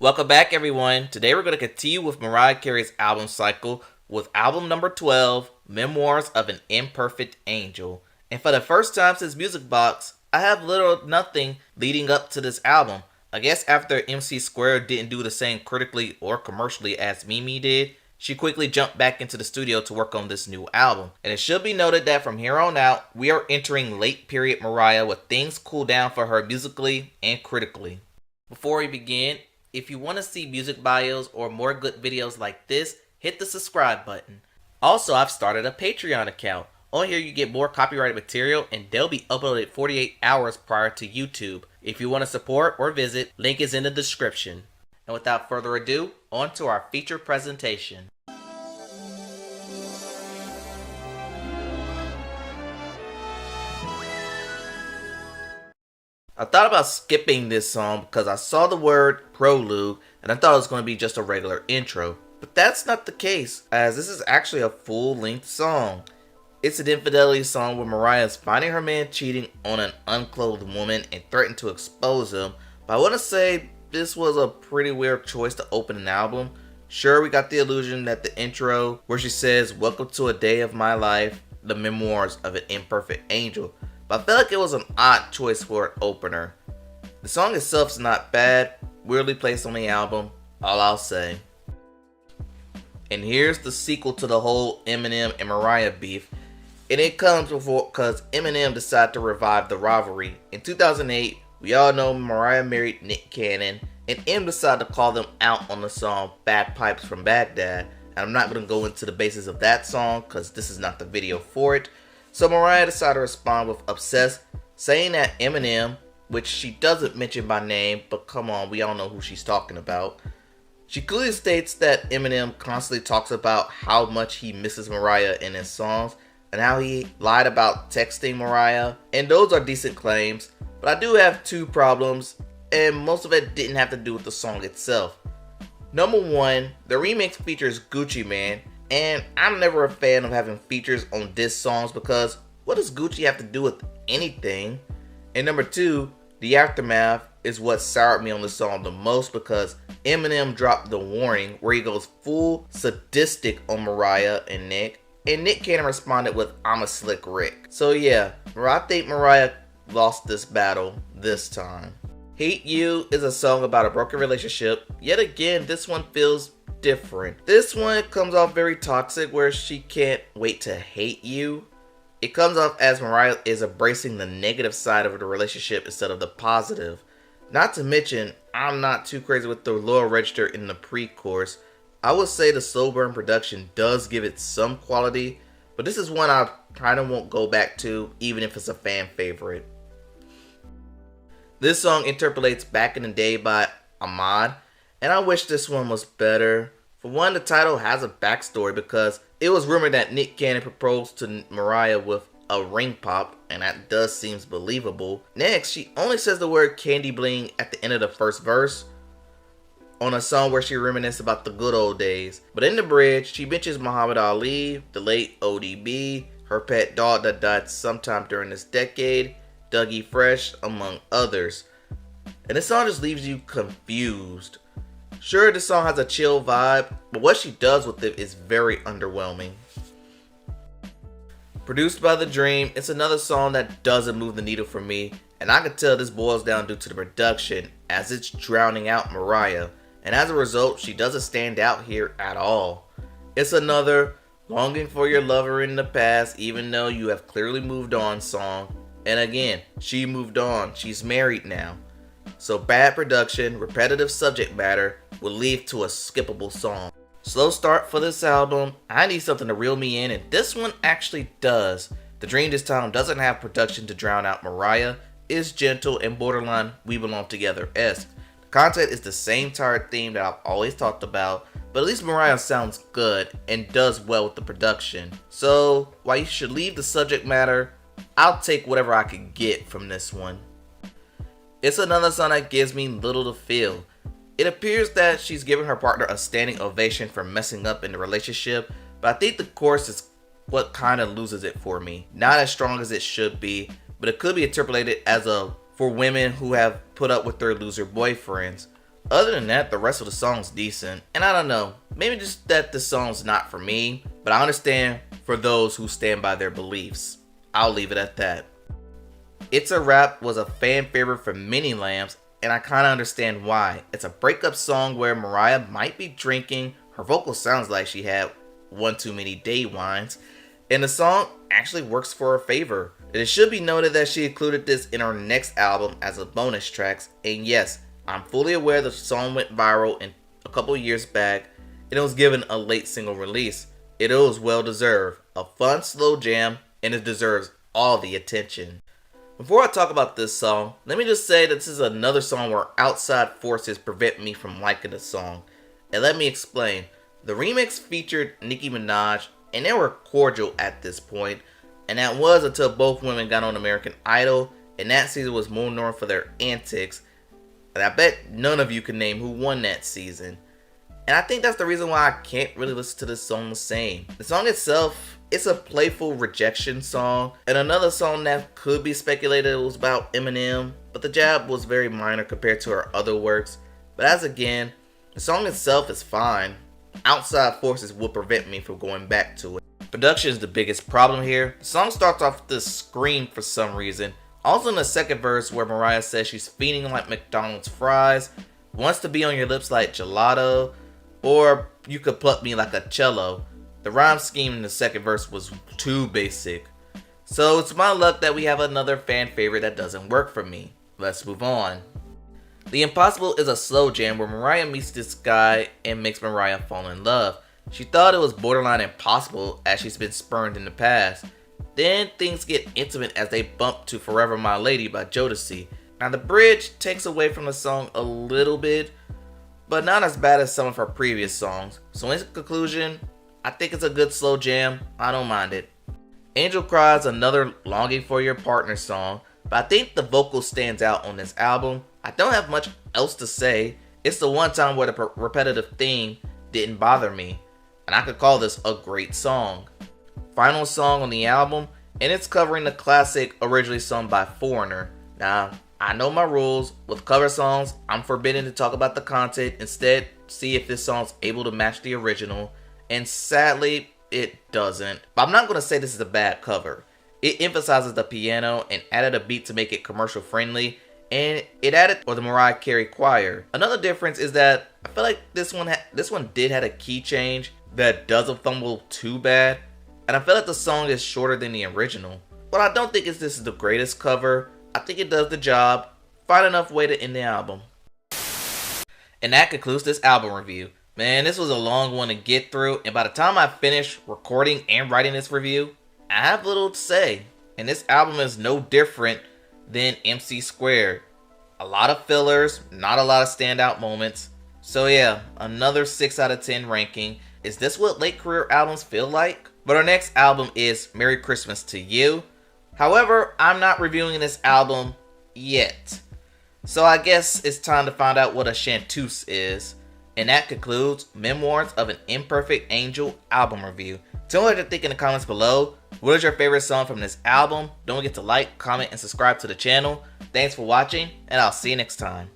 Welcome back, everyone. Today we're going to continue with Mariah Carey's album cycle with album number 12, Memoirs of an Imperfect Angel. And for the first time since Music Box, I have little or nothing leading up to this album. I guess after MC Square didn't do the same critically or commercially as Mimi did, she quickly jumped back into the studio to work on this new album. And it should be noted that from here on out, we are entering late period Mariah with things cool down for her musically and critically. Before we begin, if you want to see music bios or more good videos like this, hit the subscribe button. Also, I've started a Patreon account. On here you get more copyrighted material and they'll be uploaded 48 hours prior to YouTube. If you want to support or visit, link is in the description. And without further ado, on to our feature presentation. I thought about skipping this song because I saw the word prelude and I thought it was going to be just a regular intro. But that's not the case, as this is actually a full-length song. It's an infidelity song where Mariah is finding her man cheating on an unclothed woman and threatened to expose him. But I want to say this was a pretty weird choice to open an album. Sure, we got the illusion that the intro where she says, "Welcome to a day of my life, the memoirs of an imperfect angel." But I felt like it was an odd choice for an opener. The song itself is not bad, weirdly placed on the album, all I'll say. And here's the sequel to the whole Eminem and Mariah beef. And it comes before because Eminem decided to revive the rivalry. In 2008, we all know Mariah married Nick Cannon, and M decided to call them out on the song Bagpipes from Baghdad. And I'm not going to go into the basis of that song because this is not the video for it. So Mariah decided to respond with Obsessed, saying that Eminem, which she doesn't mention by name, but come on, we all know who she's talking about. She clearly states that Eminem constantly talks about how much he misses Mariah in his songs, and how he lied about texting Mariah, and those are decent claims, but I do have two problems, and most of it didn't have to do with the song itself. Number one, the remix features Gucci Mane, and I'm never a fan of having features on diss songs because what does Gucci have to do with anything? And number two, the aftermath is what soured me on the song the most because Eminem dropped the warning where he goes full sadistic on Mariah and Nick Cannon responded with "I'm a slick Rick." So yeah, I think Mariah lost this battle this time. Hate You is a song about a broken relationship. Yet again, this one feels different. This one comes off very toxic where she can't wait to hate you. It comes off as Mariah is embracing the negative side of the relationship instead of the positive. Not to mention, I'm not too crazy with the lower register in the pre-chorus. I would say the slow burn production does give it some quality, but this is one I kind of won't go back to even if it's a fan favorite. This song interpolates Back in the Day by Ahmad, and I wish this one was better. For one, the title has a backstory because it was rumored that Nick Cannon proposed to Mariah with a ring pop, and that does seem believable. Next, she only says the word candy bling at the end of the first verse on a song where she reminisces about the good old days. But in the bridge, she mentions Muhammad Ali, the late ODB, her pet dog that died sometime during this decade, Dougie Fresh, among others. And the song just leaves you confused. Sure, the song has a chill vibe, but what she does with it is very underwhelming. Produced by The Dream, it's another song that doesn't move the needle for me, and I can tell this boils down due to the production, as it's drowning out Mariah, and as a result, she doesn't stand out here at all. It's another longing for your lover in the past, even though you have clearly moved on song, and again, she moved on, she's married now. So bad production, repetitive subject matter will lead to a skippable song. Slow start for this album. I need something to reel me in, and this one actually does. The Dream this time doesn't have production to drown out Mariah. It's gentle and borderline We Belong Together-esque. The content is the same tired theme that I've always talked about, but at least Mariah sounds good and does well with the production. So while you should leave the subject matter, I'll take whatever I can get from this one. It's another song that gives me little to feel. It appears that she's giving her partner a standing ovation for messing up in the relationship, but I think the chorus is what kind of loses it for me. Not as strong as it should be, but it could be interpreted as a for women who have put up with their loser boyfriends. Other than that, the rest of the song's decent. And I don't know, maybe just that the song's not for me, but I understand for those who stand by their beliefs. I'll leave it at that. It's a Rap was a fan favorite for many lambs, and I kinda understand why. It's a breakup song where Mariah might be drinking, her vocal sounds like she had one too many day wines, and the song actually works for her favor. It should be noted that she included this in her next album as a bonus tracks, and yes, I'm fully aware the song went viral a couple years back, and it was given a late single release. It was well deserved, a fun slow jam, and it deserves all the attention. Before I talk about this song, let me just say that this is another song where outside forces prevent me from liking the song. And let me explain. The remix featured Nicki Minaj, and they were cordial at this point, and that was until both women got on American Idol, and that season was more known for their antics, and I bet none of you can name who won that season. And I think that's the reason why I can't really listen to this song the same. The song itself, it's a playful rejection song, and another song that could be speculated was about Eminem, but the jab was very minor compared to her other works. But as again, the song itself is fine. Outside forces will prevent me from going back to it. Production is the biggest problem here. The song starts off with this scream for some reason. Also in the second verse where Mariah says she's feeling like McDonald's fries, wants to be on your lips like gelato, or you could pluck me like a cello. The rhyme scheme in the second verse was too basic. So it's my luck that we have another fan favorite that doesn't work for me. Let's move on. The Impossible is a slow jam where Mariah meets this guy and makes Mariah fall in love. She thought it was borderline impossible as she's been spurned in the past. Then things get intimate as they bump to Forever My Lady by Jodeci. Now the bridge takes away from the song a little bit, but not as bad as some of her previous songs. So in conclusion, I think it's a good slow jam. I don't mind it. Angel Cries, another Longing for Your Partner song, but I think the vocal stands out on this album. I don't have much else to say. It's the one time where the repetitive theme didn't bother me, and I could call this a great song. Final song on the album, and it's covering the classic originally sung by Foreigner. Now, I know my rules. With cover songs, I'm forbidden to talk about the content. Instead, see if this song's able to match the original, and sadly, it doesn't. But I'm not going to say this is a bad cover. It emphasizes the piano and added a beat to make it commercial friendly, and it added the Mariah Carey choir. Another difference is that I feel like this one did have a key change that doesn't fumble too bad, and I feel like the song is shorter than the original. But I don't think this is the greatest cover. I think it does the job. Find enough way to end the album. And that concludes this album review. Man, this was a long one to get through, and by the time I finish recording and writing this review, I have little to say. And this album is no different than MC Squared. A lot of fillers, not a lot of standout moments. So yeah, another 6 out of 10 ranking. Is this what late career albums feel like? But our next album is Merry Christmas to You. However, I'm not reviewing this album yet. So I guess it's time to find out what a chanteuse is. And that concludes Memoirs of an Imperfect Angel album review. Tell me what you think in the comments below. What is your favorite song from this album? Don't forget to like, comment, and subscribe to the channel. Thanks for watching, and I'll see you next time.